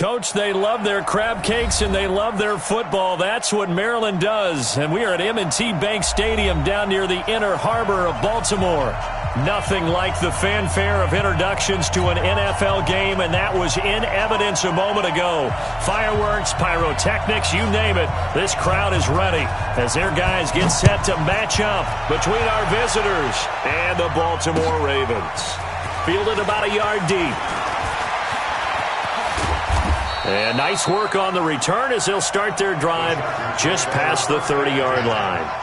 Coach, they love their crab cakes and they love their football. That's what Maryland does. And we are at M&T Bank Stadium down near the Inner Harbor of Baltimore. Nothing like the fanfare of introductions to an NFL game, and that was in evidence a moment ago. Fireworks, pyrotechnics, you name it. This crowd is ready as their guys get set to match up between our visitors and the Baltimore Ravens. Fielded about a yard deep. And nice work on the return as they'll start their drive just past the 30-yard line.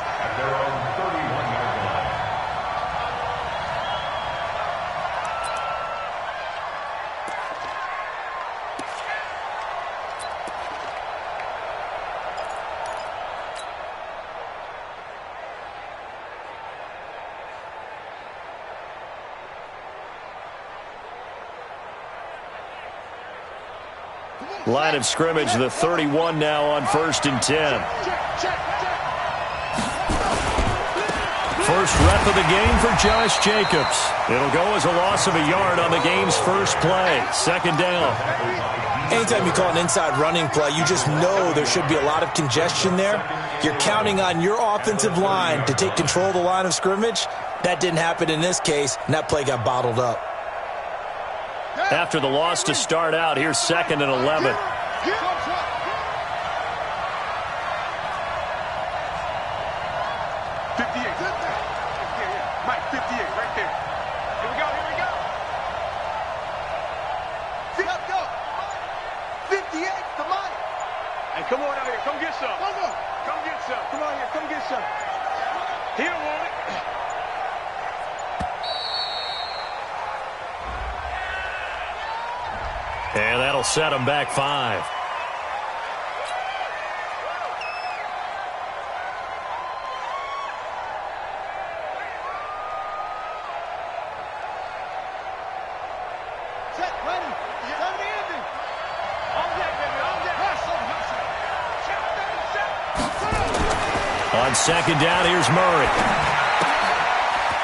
Line of scrimmage, the 31 now on 1st and 10. First rep of the game for Josh Jacobs. It'll go as a loss of a yard on the game's first play. Second down. Anytime you call an inside running play, you just know there should be a lot of congestion there. You're counting on your offensive line to take control of the line of scrimmage. That didn't happen in this case, and that play got bottled up. After the loss to start out, here's 2nd and 11. Mike, 58, right there. Here we go, here we go. Go. 58 to Mike. Hey, come on out here, come get some. Come get some. Come on here, come get some. He don't want it. And that'll set him back 5. Set, ready. Set the ending. All day, baby, all day. On 2nd down, here's Murray.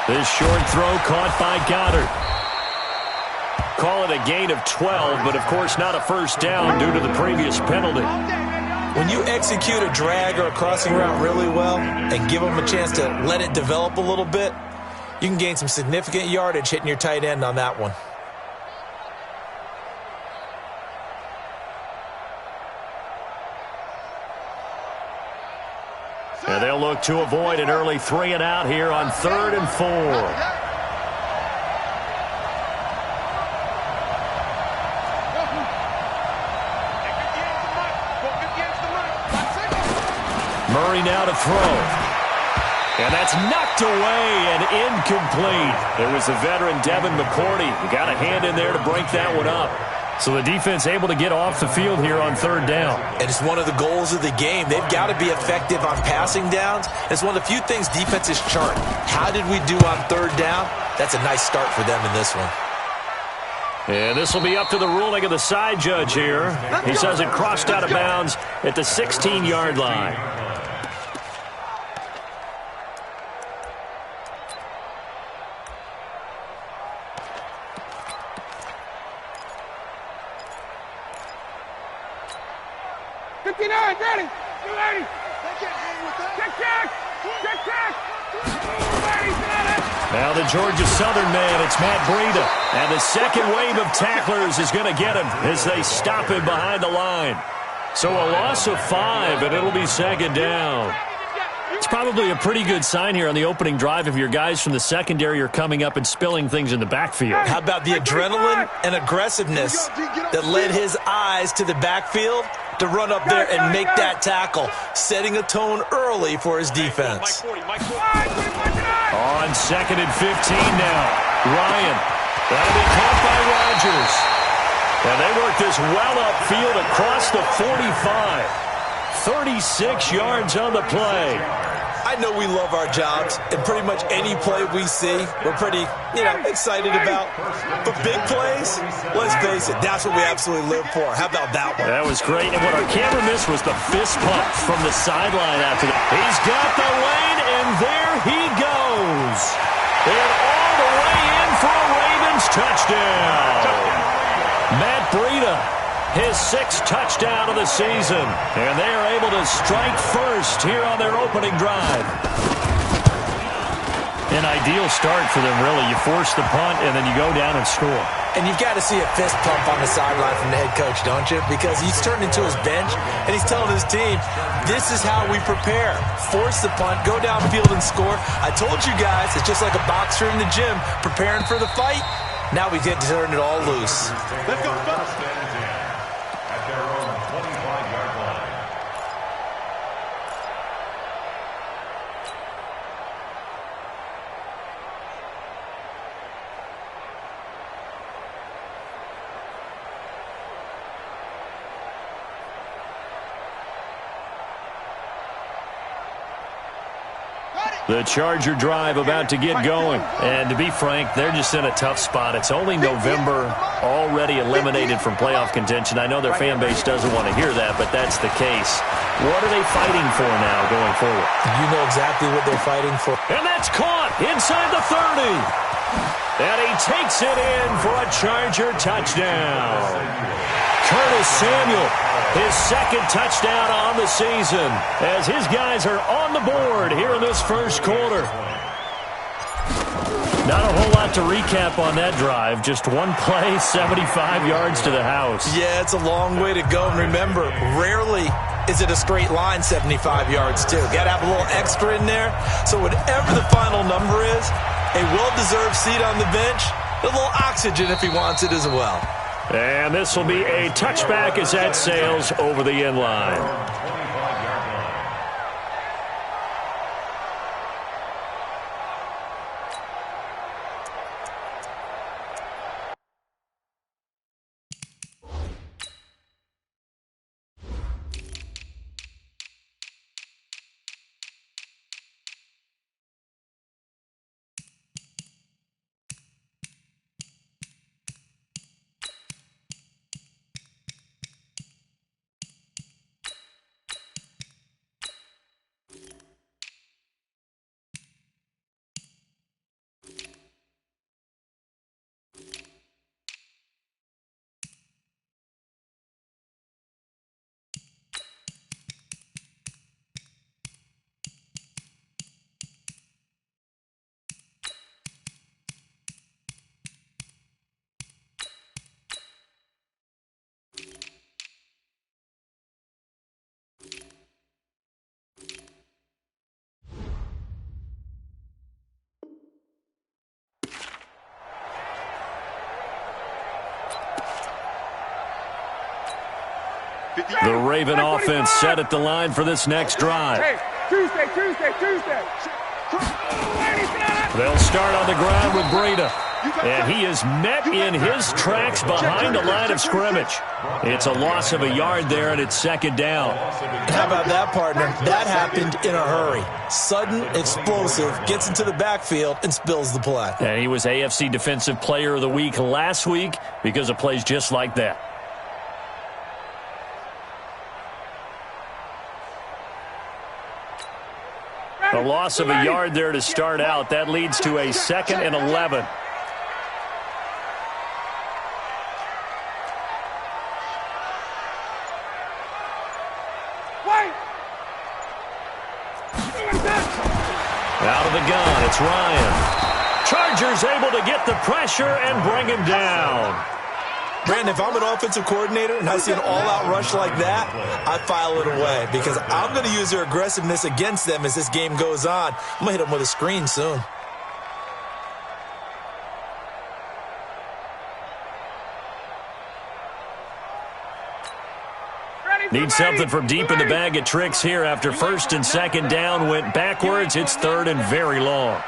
This short throw caught by Goddard. Call it a gain of 12, but of course not a first down due to the previous penalty. When you execute a drag or a crossing route really well and give them a chance to let it develop a little bit, you can gain some significant yardage hitting your tight end on that one. And they'll look to avoid an early 3 and out here on 3rd and 4. Murray now to throw. And that's knocked away and incomplete. There was the veteran Devin McCourty. He got a hand in there to break that one up. So the defense able to get off the field here on 3rd down. And it's one of the goals of the game. They've got to be effective on passing downs. It's one of the few things defenses chart. How did we do on 3rd down? That's a nice start for them in this one. And this will be up to the ruling of the side judge here. He says it crossed out of bounds at the 16-yard line. Ready. You ready? Check. Now the Georgia Southern man, it's Matt Breida. And the second wave of tacklers is going to get him as they stop him behind the line. So a loss of 5, and it'll be 2nd down. It's probably a pretty good sign here on the opening drive if your guys from the secondary are coming up and spilling things in the backfield. How about the adrenaline and aggressiveness that led his eyes to the backfield to run up there and make that tackle, setting a tone early for his defense. On 2nd and 15 now, Ryan. That'll be caught by Rodgers. And they work this well upfield across the 45. 36 yards on the play. I know we love our jobs, and pretty much any play we see, we're pretty, excited about. But big plays, let's face it, that's what we absolutely live for. How about that one? That was great, and what our camera missed was the fist pump from the sideline after that. He's got the lane, and there he goes. And all the way in for a Ravens touchdown. Matt Breida his 6th touchdown of the season. And they are able to strike first here on their opening drive. An ideal start for them, really. You force the punt, and then you go down and score. And you've got to see a fist pump on the sideline from the head coach, don't you? Because he's turned into his bench, and he's telling his team, this is how we prepare. Force the punt, go downfield and score. I told you guys, it's just like a boxer in the gym preparing for the fight. Now we get to turn it all loose. Let's go. The Charger drive about to get going. And to be frank, they're just in a tough spot. It's only November, already eliminated from playoff contention. I know their fan base doesn't want to hear that, but that's the case. What are they fighting for now going forward? You know exactly what they're fighting for. And that's caught inside the 30. And he takes it in for a Charger touchdown. Curtis Samuel, his 2nd touchdown on the season, as his guys are on the board here in this first quarter. Not a whole lot to recap on that drive. Just one play, 75 yards to the house. Yeah, it's a long way to go. And remember, rarely is it a straight line 75 yards, too. Got to have a little extra in there. So whatever the final number is, a well-deserved seat on the bench, a little oxygen if he wants it as well. And this will be a touchback as that sails over the end line. The Raven offense set at the line for this next drive. Hey, Tuesday. They'll start on the ground with Breida. And he is met in his tracks behind the line of scrimmage. It's a loss of a yard there, and it's 2nd down. How about that, partner? That happened in a hurry. Sudden, explosive, gets into the backfield, and spills the play. And he was AFC Defensive Player of the Week last week because of plays just like that. A loss of a yard there to start out. That leads to a 2nd and 11. Out of the gun, it's Ryan. Chargers able to get the pressure and bring him down. Brandon, if I'm an offensive coordinator and I see an all-out rush like that, I file it away because I'm going to use their aggressiveness against them as this game goes on. I'm going to hit them with a screen soon. Need something from deep in the bag of tricks here after 1st and 2nd down went backwards. It's 3rd and very long.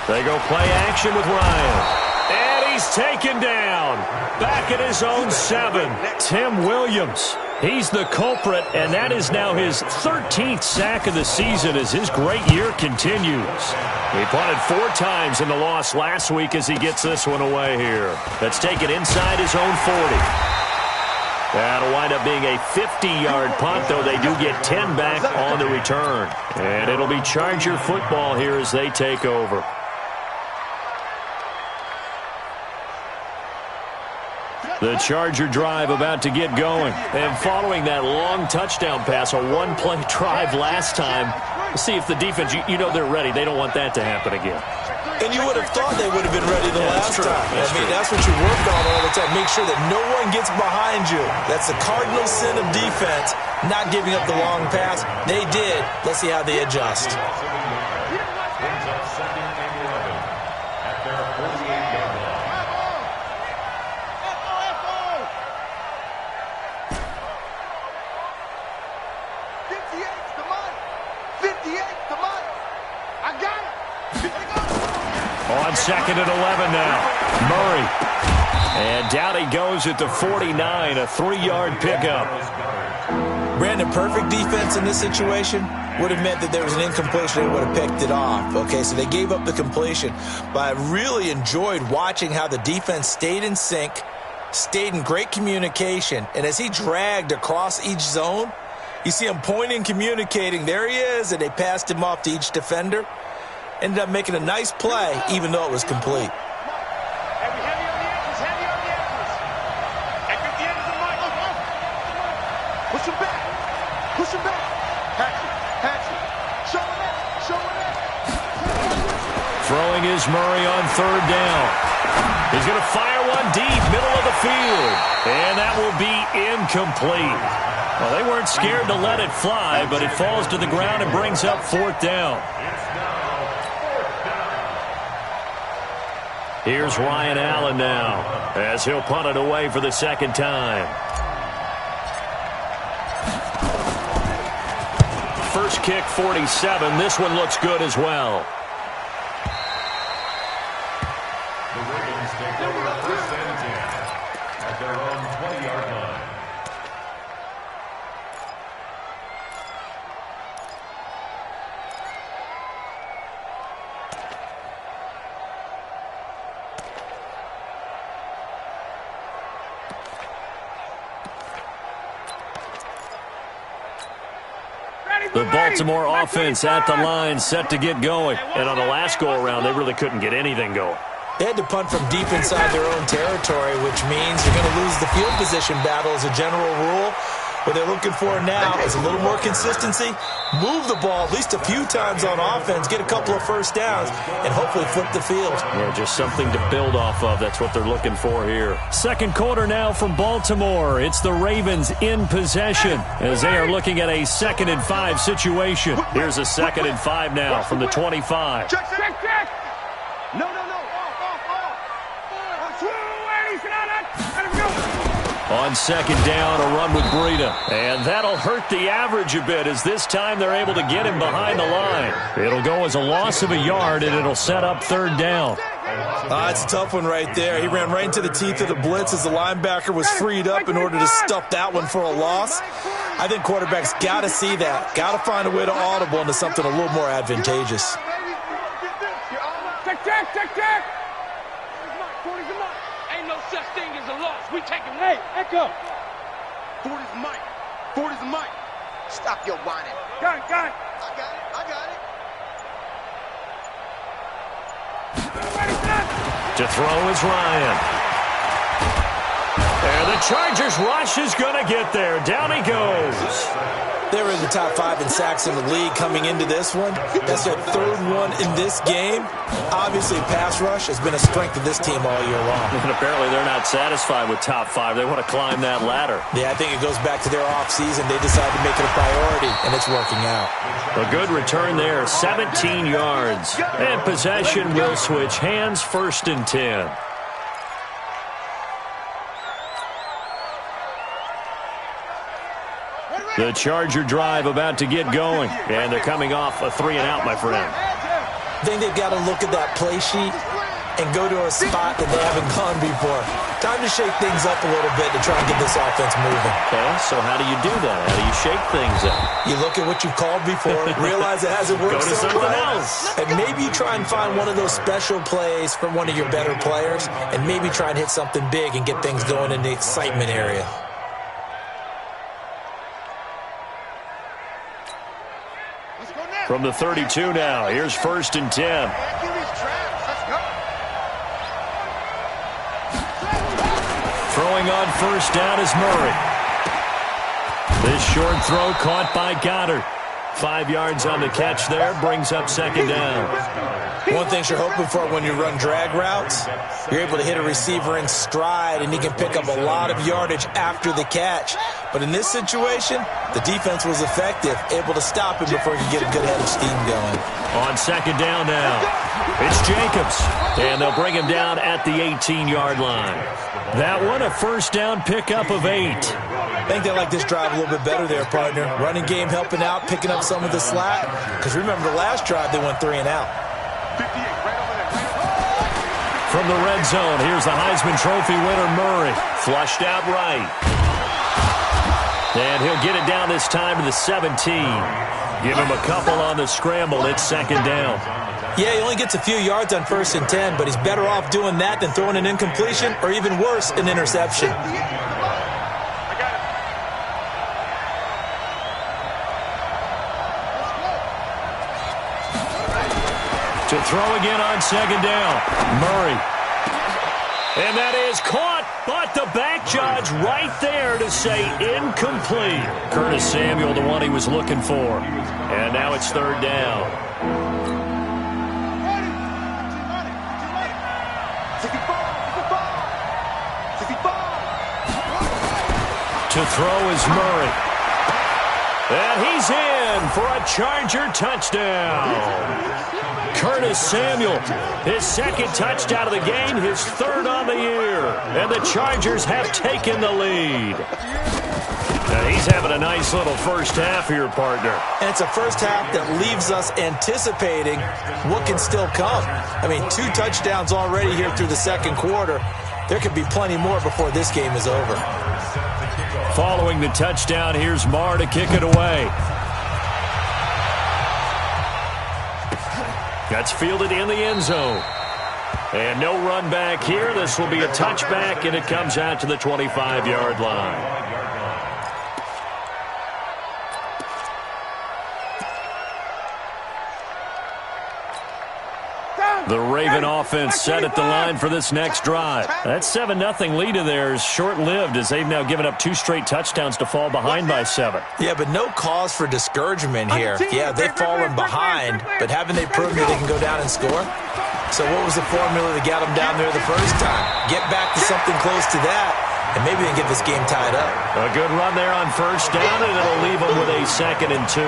They go play action with Ryan. And he's taken down. Back at his own 7. Tim Williams. He's the culprit, and that is now his 13th sack of the season as his great year continues. He punted 4 times in the loss last week as he gets this one away here. That's taken inside his own 40. That'll wind up being a 50-yard punt, though they do get 10 back on the return. And it'll be Charger football here as they take over. The Charger drive about to get going. And following that long touchdown pass, a one-play drive last time, we'll see if the defense, you know they're ready. They don't want that to happen again. And you would have thought they would have been ready the last time. That's what you work on all the time. Make sure that no one gets behind you. That's the cardinal sin of defense, not giving up the long pass. They did. Let's see how they adjust. On 2nd and 11 now. Murray. And down he goes at the 49, a 3-yard pickup. Brandon, perfect defense in this situation would have meant that there was an incompletion. They would have picked it off. Okay, so they gave up the completion. But I really enjoyed watching how the defense stayed in sync, stayed in great communication. And as he dragged across each zone, you see him pointing, communicating. There he is, and they passed him off to each defender. Ended up making a nice play, even though it was complete. Push him back. Push him back. Hatch it. Show it up. Throwing is Murray on 3rd down. He's going to fire one deep, middle of the field. And that will be incomplete. Well, they weren't scared to let it fly, but it falls to the ground and brings up 4th down. Here's Ryan Allen now, as he'll punt it away for the 2nd time. First kick, 47. This one looks good as well. The Ravens take over 1st and 10 at their own 20-yard line. The Baltimore offense at the line, set to get going. And on the last go-around, they really couldn't get anything going. They had to punt from deep inside their own territory, which means you're going to lose the field position battle as a general rule. What they're looking for now is a little more consistency, move the ball at least a few times on offense, get a couple of first downs, and hopefully flip the field. Yeah, just something to build off of. That's what they're looking for here. Second quarter now from Baltimore. It's the Ravens in possession as they are looking at a 2nd and 5 situation. Here's a 2nd and 5 now from the 25. Check. No. On 2nd down, a run with Breida. And that'll hurt the average a bit as this time they're able to get him behind the line. It'll go as a loss of a yard, and it'll set up 3rd down. It's a tough one right there. He ran right into the teeth of the blitz as the linebacker was freed up in order to stuff that one for a loss. I think quarterbacks got to see that. Got to find a way to audible into something a little more advantageous. Check. Ain't no such thing as a loss. We take him. Hey, Echo. 40's the mic. Stop your whining. Got it. I got it. To throw is Ryan. And the Chargers rush is going to get there. Down he goes. They were in the top 5 in sacks in the league coming into this one. That's their 3rd one in this game. Obviously, pass rush has been a strength of this team all year long. And apparently they're not satisfied with top 5. They want to climb that ladder. Yeah, I think it goes back to their offseason. They decided to make it a priority, and it's working out. A good return there, 17 yards. And possession will switch hands, 1st and 10. The Charger drive about to get going. And they're coming off a 3-and-out, my friend. I think they've got to look at that play sheet and go to a spot that they haven't gone before. Time to shake things up a little bit to try and get this offense moving. Okay, so how do you do that? How do you shake things up? You look at what you've called before, realize it hasn't worked Go to so something well, else. and maybe you try and find one of those special plays from one of your better players, and maybe try and hit something big and get things going in the excitement area. From the 32 now, here's 1st and 10. Throwing on 1st down is Murray. This short throw caught by Goddard. 5 yards on the catch there, brings up 2nd down. One thing you're hoping for when you run drag routes, you're able to hit a receiver in stride, and he can pick up a lot of yardage after the catch. But in this situation, the defense was effective, able to stop him before he could get a good head of steam going. On 2nd down now, it's Jacobs, and they'll bring him down at the 18-yard line. That one, a 1st down pickup of 8. I think they like this drive a little bit better there, partner. Running game helping out, picking up some of the slack. Because remember, the last drive, they went 3 and out. From the red zone, here's the Heisman Trophy winner, Murray. Flushed out right. And he'll get it down this time to the 17. Give him a couple on the scramble. It's 2nd down. Yeah, he only gets a few yards on 1st and 10, but he's better off doing that than throwing an incompletion or even worse, an interception. To throw again on 2nd down. Murray. And that is caught, but the back judge right there to say incomplete. Curtis Samuel, the one he was looking for. And now it's 3rd down. To throw is Murray. And he's in for a Charger touchdown. Curtis Samuel, his 2nd touchdown of the game, his 3rd on the year. And the Chargers have taken the lead. Now he's having a nice little first half here, partner. And it's a first half that leaves us anticipating what can still come. I mean, 2 touchdowns already here through the 2nd quarter. There could be plenty more before this game is over. Following the touchdown, here's Marr to kick it away. That's fielded in the end zone. And no run back here. This will be a touchback, and it comes out to the 25-yard line. The Raven offense set at the line for this next drive. That 7-0 lead of theirs short-lived as they've now given up 2 straight touchdowns to fall behind by 7. Yeah, but no cause for discouragement here. Yeah, they've fallen behind, but haven't they proven that they can go down and score? So what was the formula that got them down there the first time? Get back to something close to that, and maybe they can get this game tied up. A good run there on 1st down, and it'll leave them with a 2nd and 2.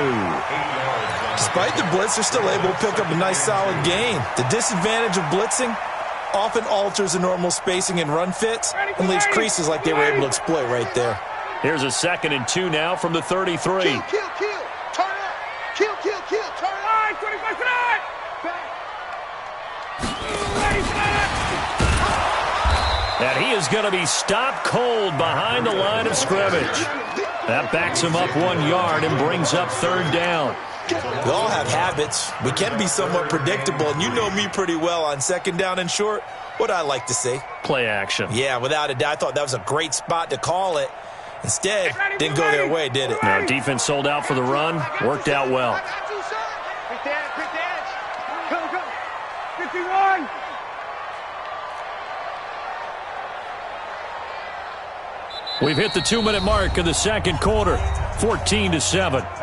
Despite the blitz, they're still able to pick up a nice solid gain. The disadvantage of blitzing often alters the normal spacing and run fits and leaves creases like they were able to exploit right there. Here's a 2nd and 2 now from the 33. Kill, kill, kill. Turn up. Kill, kill, kill. Turn up. 25 tonight. And he is going to be stopped cold behind the line of scrimmage. That backs him up 1 yard and brings up 3rd down. We all have habits. We can be somewhat predictable, and you know me pretty well on 2nd down and short. What I like to see? Play action. Yeah, without a doubt. I thought that was a great spot to call it. Instead, didn't go their way, did it? No, defense sold out for the run. Worked out well. Quick dance. Come, come. 51. We've hit the 2-minute mark of the 2nd quarter. 14-7.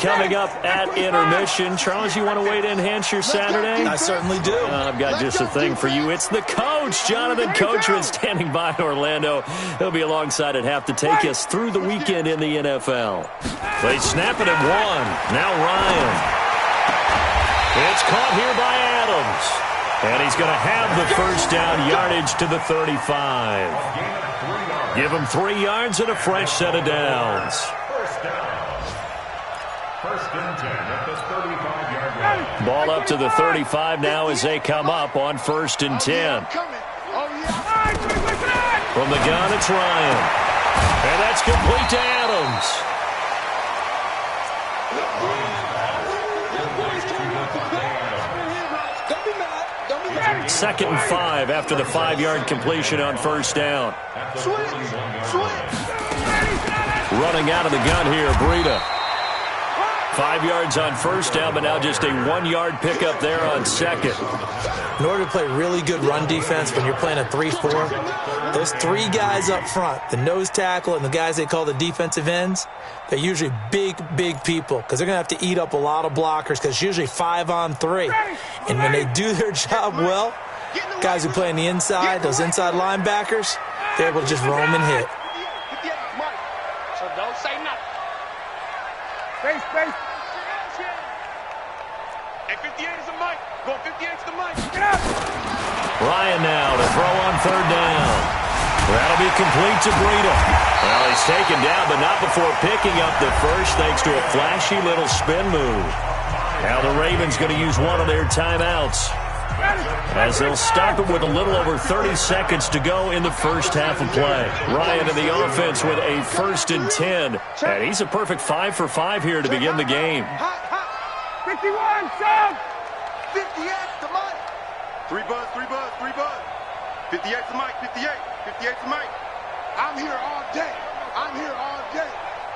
Coming up at intermission. Charles, you want to wait to enhance your Saturday? I certainly do. I've got just a thing for you. It's the coach, Jonathan Coachman, standing by in Orlando. He'll be alongside at half to take us through the weekend in the NFL. They snap it at 1. Now Ryan. It's caught here by Adams. And he's going to have the 1st down, yardage to the 35. Give him 3 yards and a fresh set of downs. First and 10 at the 35-yard line. Ball up to the 35 now as they come up on 1st and 10. From the gun, it's Ryan. And that's complete to Adams. Second and 5 after the 5-yard completion on 1st down. Running out of the gun here, Breida. 5 yards on 1st down, but now just a 1-yard pickup there on 2nd. In order to play really good run defense when you're playing a 3-4, there's 3 guys up front, the nose tackle and the guys they call the defensive ends. They're usually big people because they're going to have to eat up a lot of blockers because it's usually 5 on 3. And when they do their job well, guys who play on the inside, those inside linebackers, they're able to just roam and hit. So don't say nothing. Space. Hey, 58 is the mic. Go 58 to the mic. Get up. Ryan now to throw on 3rd down. That'll be complete to Breida. Well, he's taken down, but not before picking up the first thanks to a flashy little spin move. Now the Ravens going to use one of their timeouts, as they'll stop it with a little over 30 seconds to go in the first half of play. Ryan in the offense with a 1st and 10. And he's a perfect 5 for 5 here to begin the game. 51, sub. 58 to Mike. 3 buzz. 58 to Mike. 58 to Mike. I'm here all day.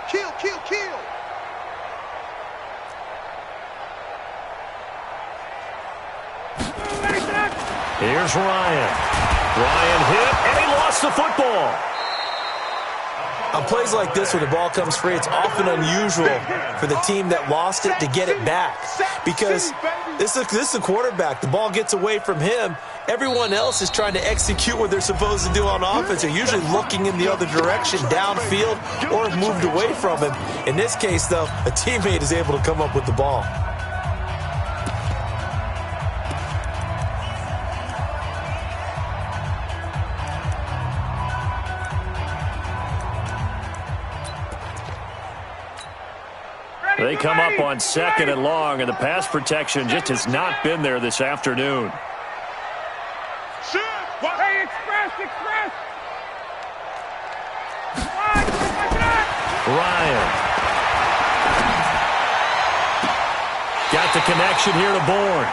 Kill. Here's Ryan. Ryan hit, and he lost the football. On plays like this where the ball comes free, it's often unusual for the team that lost it to get it back. Because this is a quarterback. The ball gets away from him. Everyone else is trying to execute what they're supposed to do on offense. They're usually looking in the other direction, downfield, or have moved away from him. In this case, though, a teammate is able to come up with the ball. They come up on 2nd and long, and the pass protection just has not been there this afternoon. Hey, express. Ryan. Got the connection here to Bourne.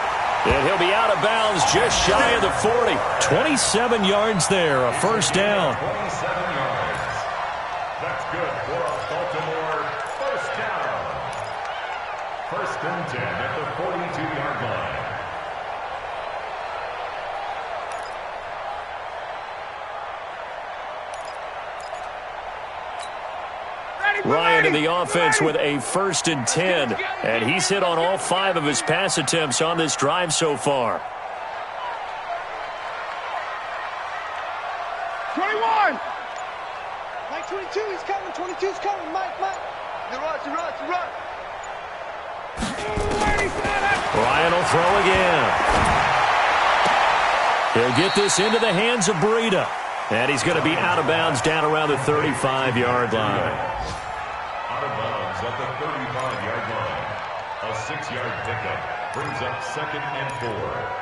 And he'll be out of bounds just shy of the 40. 27 yards there, a 1st down. 27 yards. That's good for a Baltimore 1st down. 1st and 10 at the 42-yard line. Ryan in the offense with a 1st and 10. And he's hit on all 5 of his pass attempts on this drive so far. 21. Mike 22, he's coming. 22's coming. Mike. You run. Ryan will throw again. He'll get this into the hands of Breida. And he's going to be out of bounds down around the 35-yard line. Out of bounds at the 35-yard line. A 6-yard pickup brings up 2nd and 4.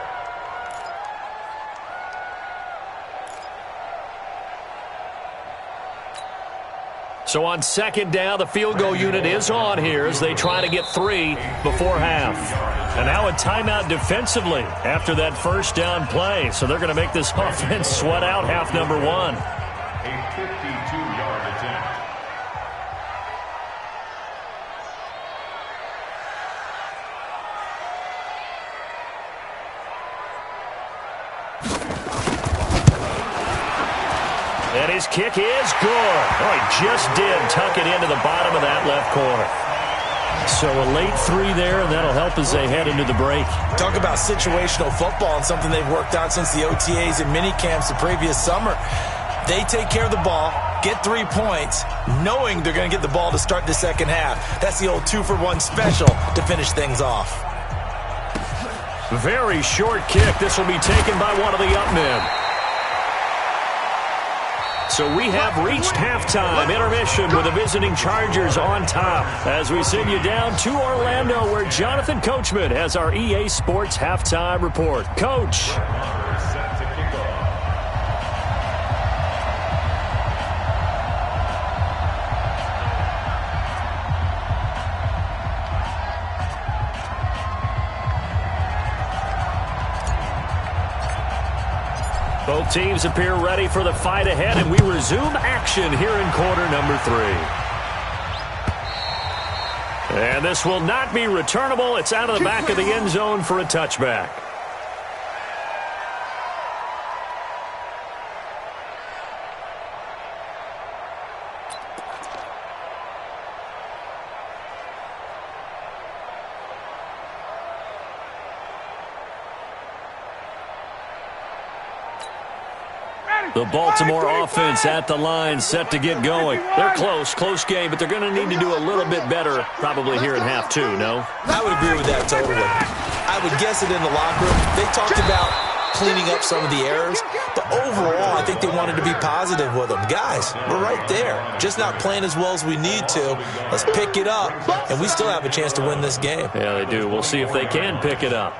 So on 2nd down, the field goal unit is on here as they try to get 3 before half. And now a timeout defensively after that 1st down play. So they're going to make this offense sweat out half number 1. A 52-yard attempt. And his kick is good. Oh, he just did tuck it into the bottom of that left corner. So a late 3 there, and that'll help as they head into the break. Talk about situational football and something they've worked out since the OTAs and mini camps the previous summer. They take care of the ball, get 3 points, knowing they're going to get the ball to start the second half. That's the old 2-for-1 special to finish things off. Very short kick. This will be taken by one of the up men. So we have reached halftime intermission with the visiting Chargers on top as we send you down to Orlando where Jonathan Coachman has our EA Sports halftime report. Coach. Both teams appear ready for the fight ahead, and we resume action here in quarter number 3. And this will not be returnable. It's out of the back of the end zone for a touchback. The Baltimore offense at the line, set to get going. They're close game, but they're going to need to do a little bit better probably here in half 2, no? I would agree with that totally. I would guess it in the locker room. They talked about cleaning up some of the errors, but overall, I think they wanted to be positive with them. Guys, we're right there. Just not playing as well as we need to. Let's pick it up, and we still have a chance to win this game. Yeah, they do. We'll see if they can pick it up.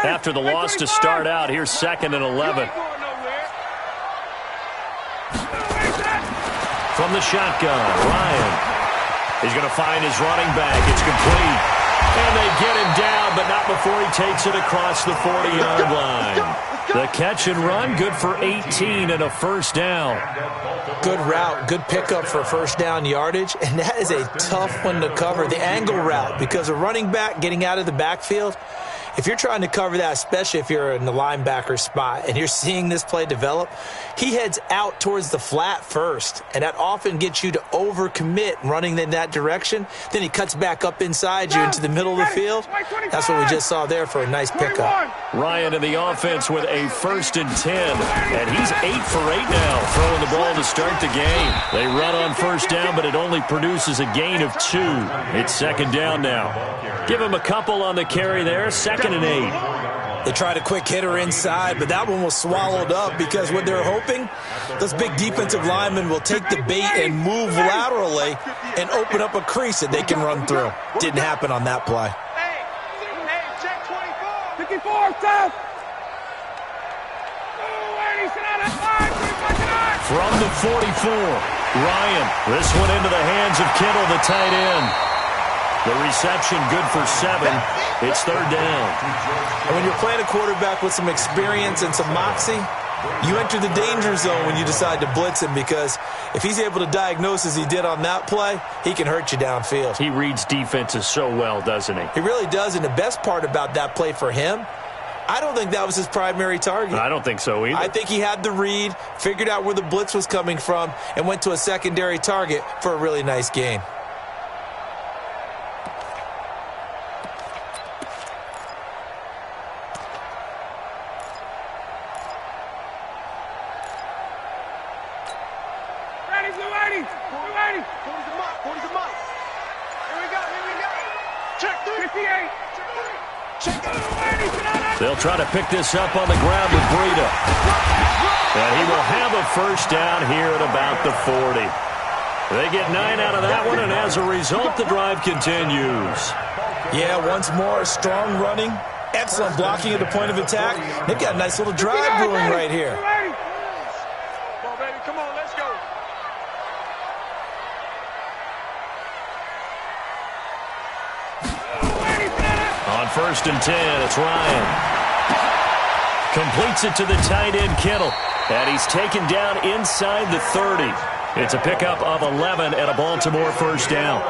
After the loss to start out, here's 2nd and 11. From the shotgun, Ryan. He's going to find his running back. It's complete. And they get him down, but not before he takes it across the 40-yard line. The catch and run, good for 18 and a first down. Good route, good pickup for first down yardage, and that is a tough one to cover, the angle route, because a running back getting out of the backfield, if you're trying to cover that, especially if you're in the linebacker spot and you're seeing this play develop, he heads out towards the flat first, and that often gets you to overcommit running in that direction. Then he cuts back up inside you into the middle of the field. That's what we just saw there for a nice pickup. Ryan in the offense with a 1st and 10, and he's 8 for 8 now, throwing the ball to start the game. They run on first down, but it only produces a gain of 2. It's 2nd down now. Give him a couple on the carry there, 2nd and 8. They tried a quick hitter inside, but that one was swallowed up because what they're hoping, those big defensive linemen will take the bait and move laterally and open up a crease that they can run through. Didn't happen on that play. Hey, check 24. 54, south. From the 44, Ryan. This one into the hands of Kittle, the tight end. The reception good for 7. It's 3rd down. And when you're playing a quarterback with some experience and some moxie, you enter the danger zone when you decide to blitz him, because if he's able to diagnose as he did on that play, he can hurt you downfield. He reads defenses so well, doesn't he? He really does, and the best part about that play for him, I don't think that was his primary target. I don't think so either. I think he had the read, figured out where the blitz was coming from, and went to a secondary target for a really nice gain. They'll try to pick this up on the ground with Breida. And he will have a first down here at about the 40. They get 9 out of that one, and as a result, the drive continues. Yeah, once more, strong running, excellent blocking at the point of attack. They've got a nice little drive brewing right here. Come on, baby. Come on, let's go. On 1st and 10, it's Ryan. Completes it to the tight end, Kittle. And he's taken down inside the 30. It's a pickup of 11 and a Baltimore first down.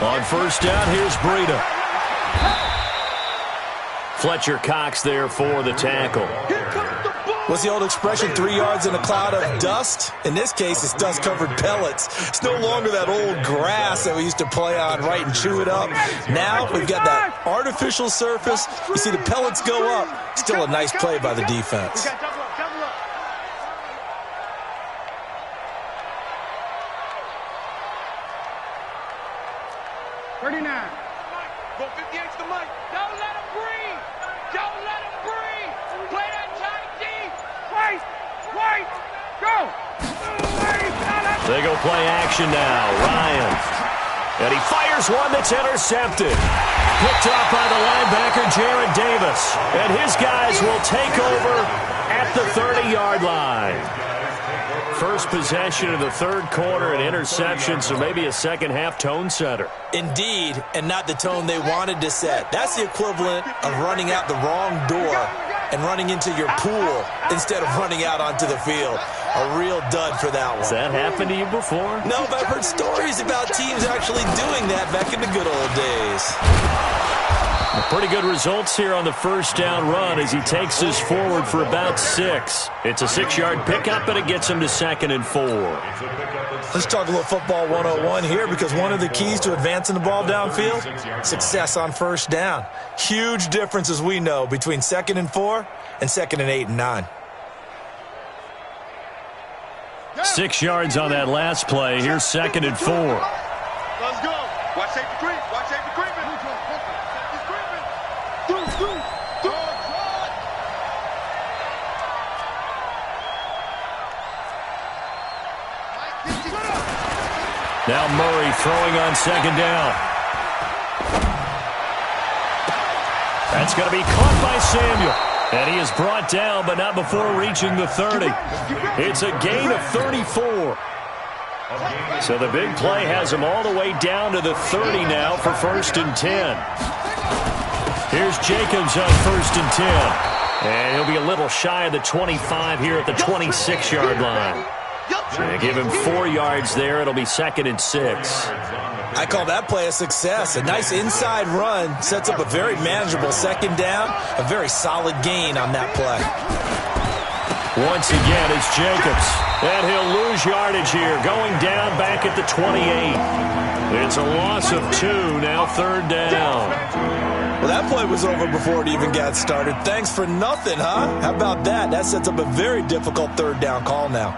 On first down, here's Breida. Fletcher Cox there for the tackle. Here comes the ball. What's the old expression, 3 yards in a cloud of dust? In this case, it's dust-covered pellets. It's no longer that old grass that we used to play on, right, and chew it up. Now we've got that artificial surface. You see the pellets go up. Still a nice play by the defense. 39. Go 58 to Mike. Don't let him breathe. Don't let him breathe. Play that tight deep. Wait. Go. They go play action now. Ryan. And he fires one that's intercepted. Picked off by the linebacker, Jared Davis. And his guys will take over at the 30-yard line. First possession of the third quarter, an interception, so maybe a second-half tone setter. Indeed, and not the tone they wanted to set. That's the equivalent of running out the wrong door and running into your pool instead of running out onto the field. A real dud for that one. Has that happened to you before? No, but I've heard stories about teams actually doing that back in the good old days. Pretty good results here on the first down run as he takes us forward for about 6. It's a 6-yard pickup, and it gets him to 2nd and 4. Let's talk a little football 101 here, because one of the keys to advancing the ball downfield, success on first down. Huge difference, as we know, between 2nd and 4 and 2nd and 8 and 9. 6 yards on that last play. Here's 2nd and 4. Let's go. Watch safety creep. Watch safety creeping. Now Murray throwing on 2nd down. That's going to be caught by Samuel. And he is brought down, but not before reaching the 30. It's a gain of 34. So the big play has him all the way down to the 30 now for 1st and 10. Here's Jacobs on 1st and 10. And he'll be a little shy of the 25 here at the 26-yard line. And give him 4 yards there. It'll be 2nd and 6. I call that play a success. A nice inside run sets up a very manageable 2nd down. A very solid gain on that play. Once again, it's Jacobs. And he'll lose yardage here. Going down back at the 28. It's a loss of 2. Now 3rd down. Well, that play was over before it even got started. Thanks for nothing, huh? How about that? That sets up a very difficult 3rd down call now.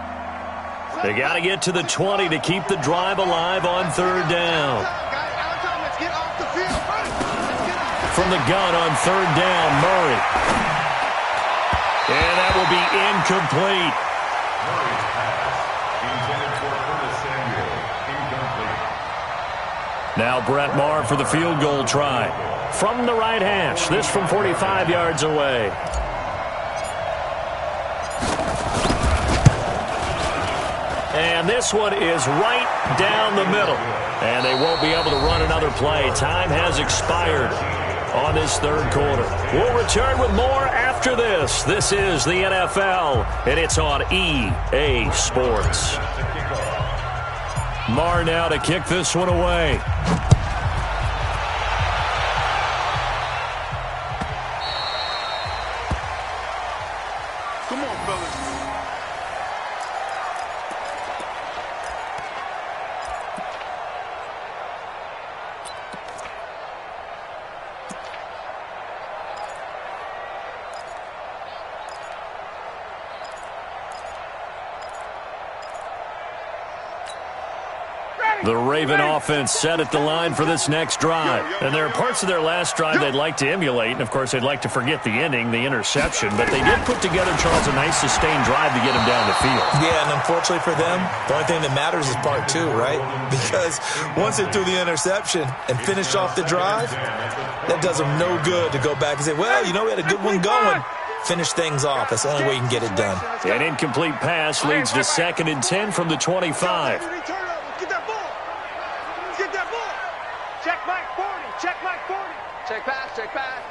They got to get to the 20 to keep the drive alive on 3rd down. From the gun on 3rd down, Murray. And that will be incomplete. Murray's pass intended for Curtis Samuel. Incomplete. Now Brett Maher for the field goal try. From the right hash, this from 45 yards away. And this one is right down the middle. And they won't be able to run another play. Time has expired on this 3rd quarter. We'll return with more after this. This is the NFL, and it's on EA Sports. Maher now to kick this one away. Come on, fellas. The Raven offense set at the line for this next drive. And there are parts of their last drive they'd like to emulate. And, of course, they'd like to forget the ending, the interception. But they did put together, Charles, a nice sustained drive to get him down the field. Yeah, and unfortunately for them, the only thing that matters is part 2, right? Because once they threw the interception and finished off the drive, that does them no good to go back and say, well, you know, we had a good one going. Finish things off. That's the only way you can get it done. An incomplete pass leads to 2nd and 10 from the 25. Check Mike 40. Check Mike 40. Check pass. Check pass.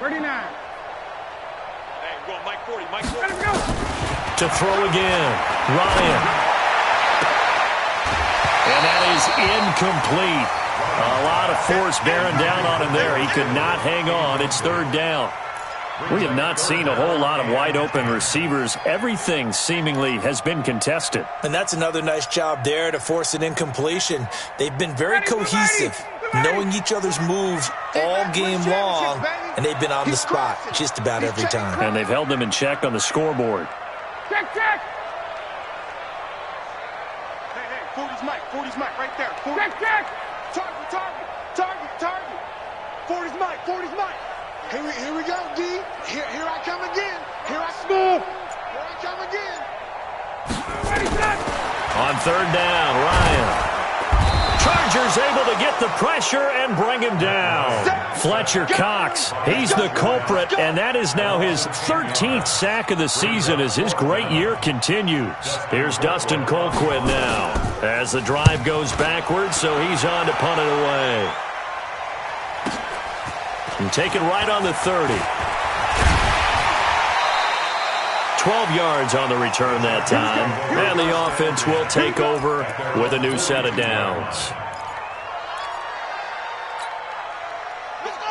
39. Hey, we're going Mike 40. Mike 40. Let him go. To throw again. Ryan. And that is incomplete. A lot of force bearing down on him there. He could not hang on. It's 3rd down. We have not seen a whole lot of wide-open receivers. Everything seemingly has been contested. And that's another nice job there to force an incompletion. They've been very cohesive, knowing each other's moves all game long, and they've been on the spot just about every time. And they've held them in check on the scoreboard. Check, check. Hey, 40's Mike right there. 40. Check. Target. 40's Mike. Here we go, D. Here I come again. Here I come again. On third down, Ryan. Chargers able to get the pressure and bring him down. Fletcher Cox, he's the culprit, and that is now his 13th sack of the season as his great year continues. Here's Dustin Colquitt now as the drive goes backwards, so he's on to punt it away. And take it right on the 30. 12 yards on the return that time. And the offense will take over with a new set of downs.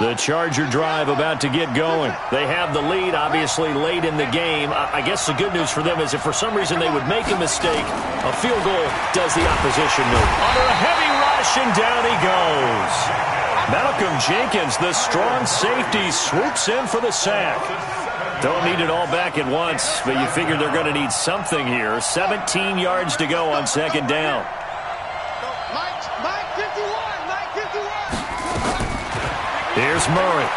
The Charger drive about to get going. They have the lead, obviously, late in the game. I guess the good news for them is if for some reason they would make a mistake, a field goal does the opposition no. Under a heavy rush, and down he goes. Malcolm Jenkins, the strong safety, swoops in for the sack. Don't need it all back at once, but you figure they're going to need something here. 17 yards to go on second down. Mike 51. Here's Murray.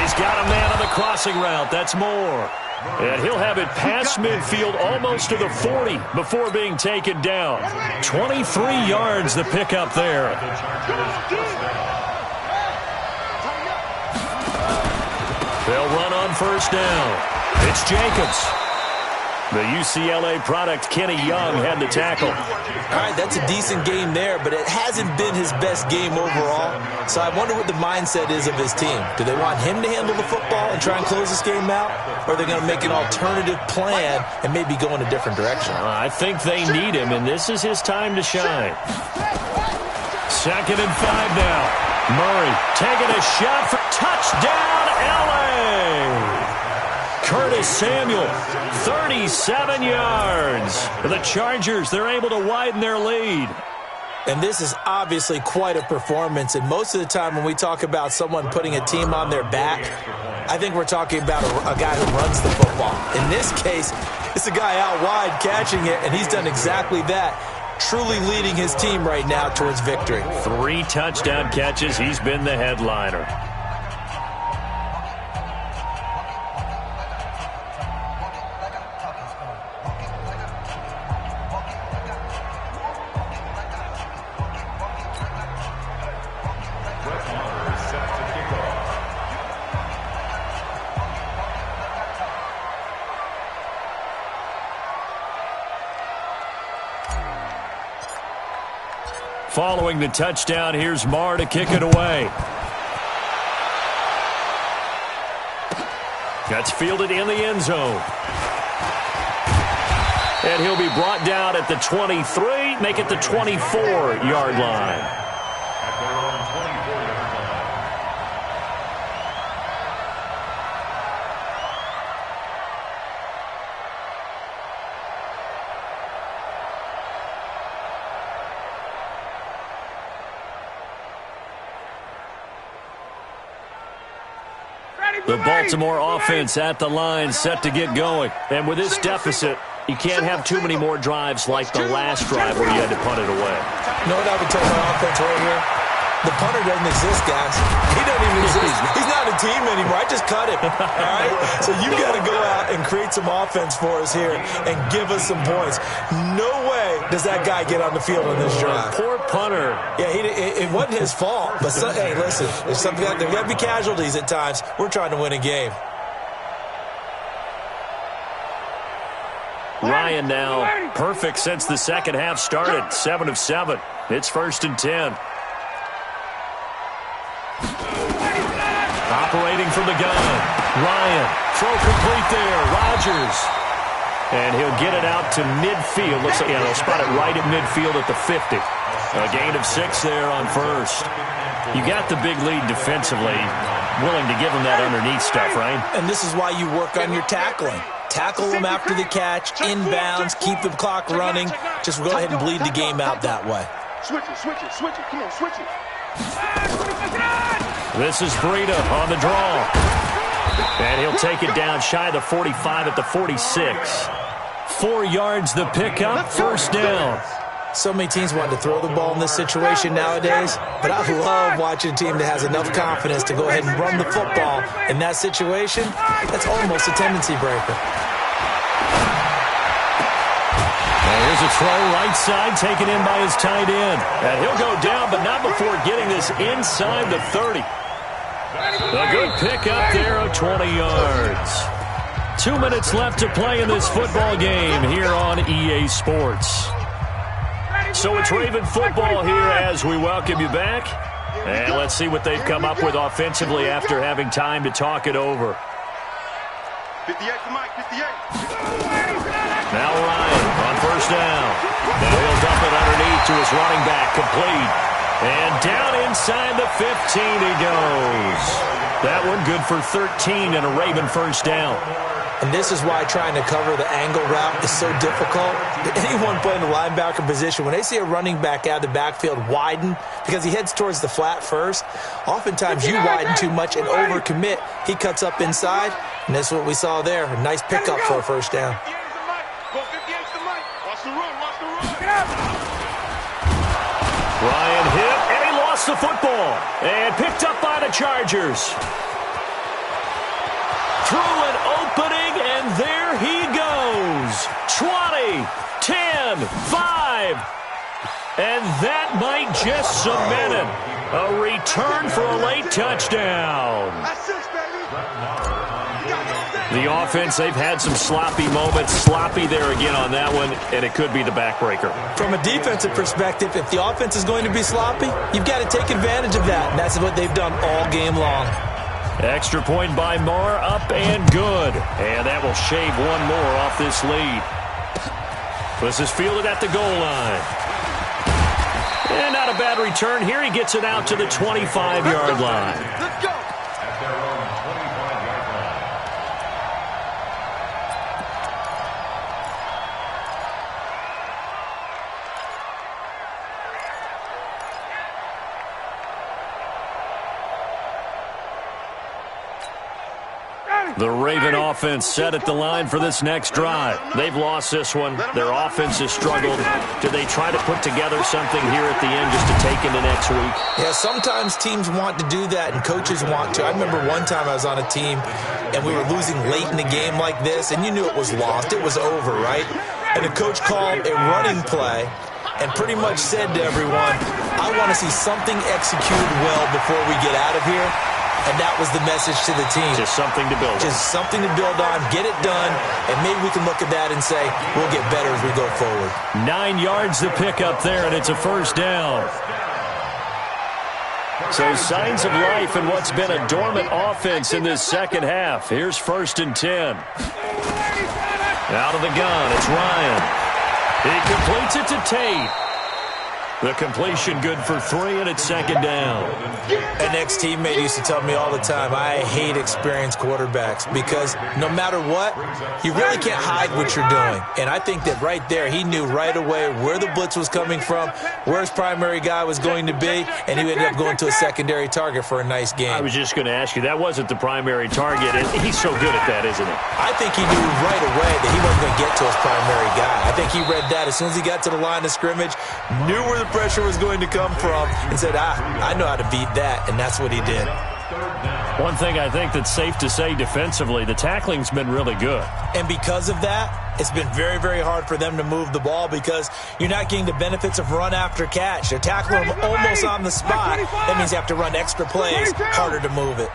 He's got a man on the crossing route. That's Moore. And he'll have it past midfield almost to the 40 before being taken down. 23 yards the pickup there. They'll run on first down. It's Jacobs. The UCLA product, Kenny Young, had the tackle. All right, that's a decent game there, but it hasn't been his best game overall. So I wonder what the mindset is of his team. Do they want him to handle the football and try and close this game out? Or are they going to make an alternative plan and maybe go in a different direction? I think they need him, and this is his time to shine. 2nd and 5 now. Murray taking a shot for touchdown, L.A. Curtis Samuel, 37 yards. The Chargers, they're able to widen their lead. And this is obviously quite a performance. And most of the time when we talk about someone putting a team on their back, I think we're talking about a guy who runs the football. In this case, it's a guy out wide catching it, and he's done exactly that. Truly leading his team right now towards victory. 3 touchdown catches. He's been the headliner. Following the touchdown, here's Marr to kick it away. That's fielded in the end zone. And he'll be brought down at the 23, make it the 24-yard line. At their own 24-yard line. The Baltimore offense at the line, set to get going. And with this deficit, you can't have too many more drives like the last drive where you had to punt it away. You know what I would tell my offense right here? The punter doesn't exist, guys. He doesn't even exist. He's not a team anymore. I just cut him. All right? So you got to go out and create some offense for us here and give us some points. No way does that guy get on the field on this drive. Poor punter. Yeah, it wasn't his fault. But, hey, listen, there's something there got to be casualties at times. We're trying to win a game. Ryan now perfect since the second half started. 7 of 7. It's 1st and 10. Operating from the gun. Ryan, throw complete there. Rodgers. And he'll get it out to midfield. Looks like they'll spot it right at midfield at the 50. A gain of 6 there on first. You got the big lead defensively. Willing to give them that underneath stuff, right? And this is why you work on your tackling. Tackle them after the catch, inbounds, keep the clock running. Just go ahead and bleed the game out that way. Switch it, switch it, switch it. Come on, switch it. This is Breida on the draw. And he'll take it down shy of the 45 at the 46. 4 yards the pickup, first down. So many teams want to throw the ball in this situation nowadays, but I love watching a team that has enough confidence to go ahead and run the football in that situation. That's almost a tendency breaker. And here's a throw right side, taken in by his tight end. And he'll go down, but not before getting this inside the 30. A good pickup there of 20 yards. 2 minutes left to play in this football game here on EA Sports. So it's Raven football here as we welcome you back. And let's see what they've come up with offensively after having time to talk it over. 58 to Mike, 58. Now Ryan on first down. Now he'll dump it underneath to his running back, complete. And down inside the 15 he goes. That one good for 13 and a Raven first down. And this is why trying to cover the angle route is so difficult. Anyone playing the linebacker position, when they see a running back out of the backfield widen, because he heads towards the flat first, oftentimes you widen too much and overcommit. He cuts up inside, and that's what we saw there. A nice pickup for a first down. Ryan hit, and he lost the football. And picked up by the Chargers. Through an opening, and there he goes. 20, 10, 5. And that might just cement it. A return for a late touchdown. The offense, they've had some sloppy moments. Sloppy there again on that one, and it could be the backbreaker. From a defensive perspective, if the offense is going to be sloppy, you've got to take advantage of that, and that's what they've done all game long. Extra point by Marr, up and good. And that will shave one more off this lead. This is fielded at the goal line. And not a bad return. Here he gets it out to the 25-yard line. Let's go. At their own 25-yard line. The Raven offense set at the line for this next drive. They've lost this one. Their offense has struggled. Do they try to put together something here at the end just to take into next week? Yeah, sometimes teams want to do that and coaches want to. I remember one time I was on a team and we were losing late in the game like this, and you knew it was lost. It was over, right? And the coach called a running play and pretty much said to everyone, I want to see something executed well before we get out of here. And that was the message to the team. Just something to build on. Just something to build on, get it done, and maybe we can look at that and say, we'll get better as we go forward. 9 yards to pick up there, and it's a first down. So signs of life in what's been a dormant offense in this second half. Here's 1st and 10. Out of the gun, it's Ryan. He completes it to Tate. The completion good for 3, and it's 2nd down. An ex-teammate used to tell me all the time, I hate experienced quarterbacks because no matter what, you really can't hide what you're doing. And I think that right there, he knew right away where the blitz was coming from, where his primary guy was going to be, and he ended up going to a secondary target for a nice game. I was just going to ask you, that wasn't the primary target, and he's so good at that, isn't he? I think he knew right away that he wasn't going to get to his primary guy. I think he read that as soon as he got to the line of scrimmage, knew where the pressure was going to come from, and said, I know how to beat that, and that's what he did. One thing I think that's safe to say defensively, the tackling's been really good. And because of that, it's been very, very hard for them to move the ball because you're not getting the benefits of run after catch. They're tackling them almost on the spot. That means you have to run extra plays, harder to move it.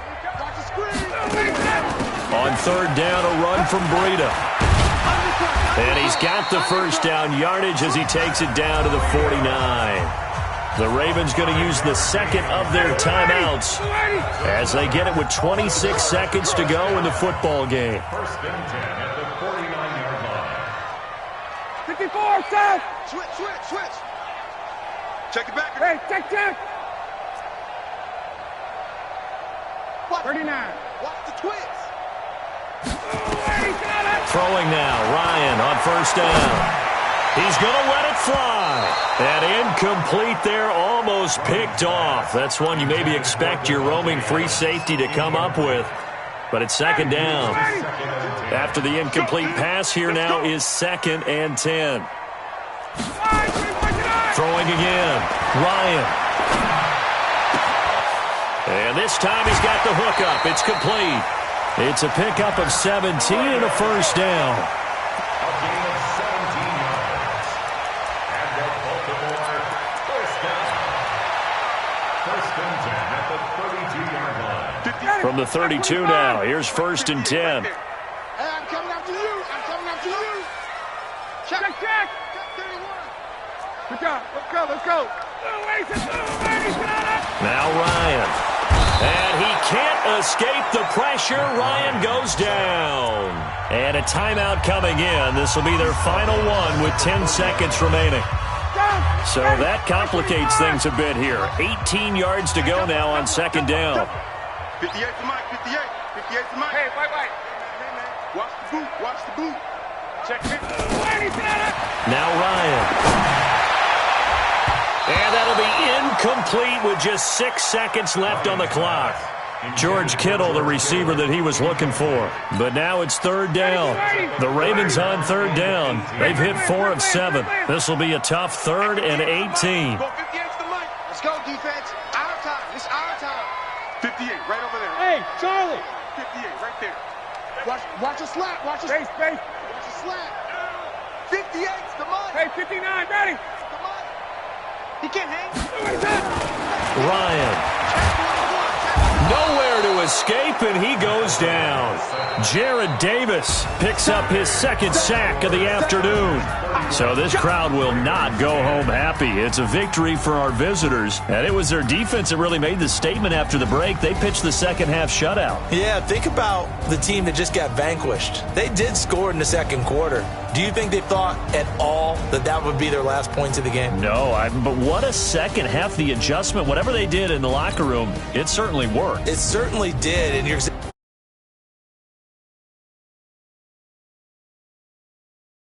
On 3rd down, a run from Breida. And he's got the first down yardage as he takes it down to the 49. The Ravens going to use the second of their timeouts as they get it with 26 seconds to go in the football game. 1st and 10 at the 49-yard line. 54, south. Switch. Check it back. Hey, check. 39. Watch the twist. Throwing now, Ryan on first down. He's going to let it fly. And incomplete there, almost picked off. That's one you maybe expect your roaming free safety to come up with. But it's second down. After the incomplete pass, here now is 2nd and 10. Throwing again, Ryan. And this time he's got the hookup. It's complete. It's a pickup of 17 and a first down. A gain of 17 yards. And the Baltimore first down. 1st and 10 at the 32-yard line. From the 32 now, here's 1st and 10. Hey, I'm coming after you. Check. 31. Good job. Let's go. Now Ryan. And he can't escape the pressure. Ryan goes down. And a timeout coming in. This will be their final one with 10 seconds remaining. So that complicates things a bit here. 18 yards to go now on 2nd down. 58 to Mike, 58. 58 to Mike. Hey, wait. Watch the boot. Check it. Now Ryan. And that'll be incomplete with just 6 seconds left on the clock. George Kittle, the receiver that he was looking for. But now it's 3rd down. The Ravens on 3rd down. They've hit 4 of 7. This will be a tough 3rd and 18. Let's go, defense. Our time. It's our time. 58, right over there. Hey, Charlie. 58, right there. Watch the slap. Watch the space. Watch the slap. 58's the money. Hey, 59, ready. He can't hang. Ryan. Nowhere to escape, and he goes down. Jared Davis picks up his 2nd sack of the afternoon. So this crowd will not go home happy. It's a victory for our visitors, and it was their defense that really made the statement after the break. They pitched the second half shutout. Yeah, think about the team that just got vanquished. They did score in the 2nd quarter. Do you think they thought at all that would be their last points of the game? No, but what a second half. The adjustment, whatever they did in the locker room, it certainly worked. It certainly did, and you're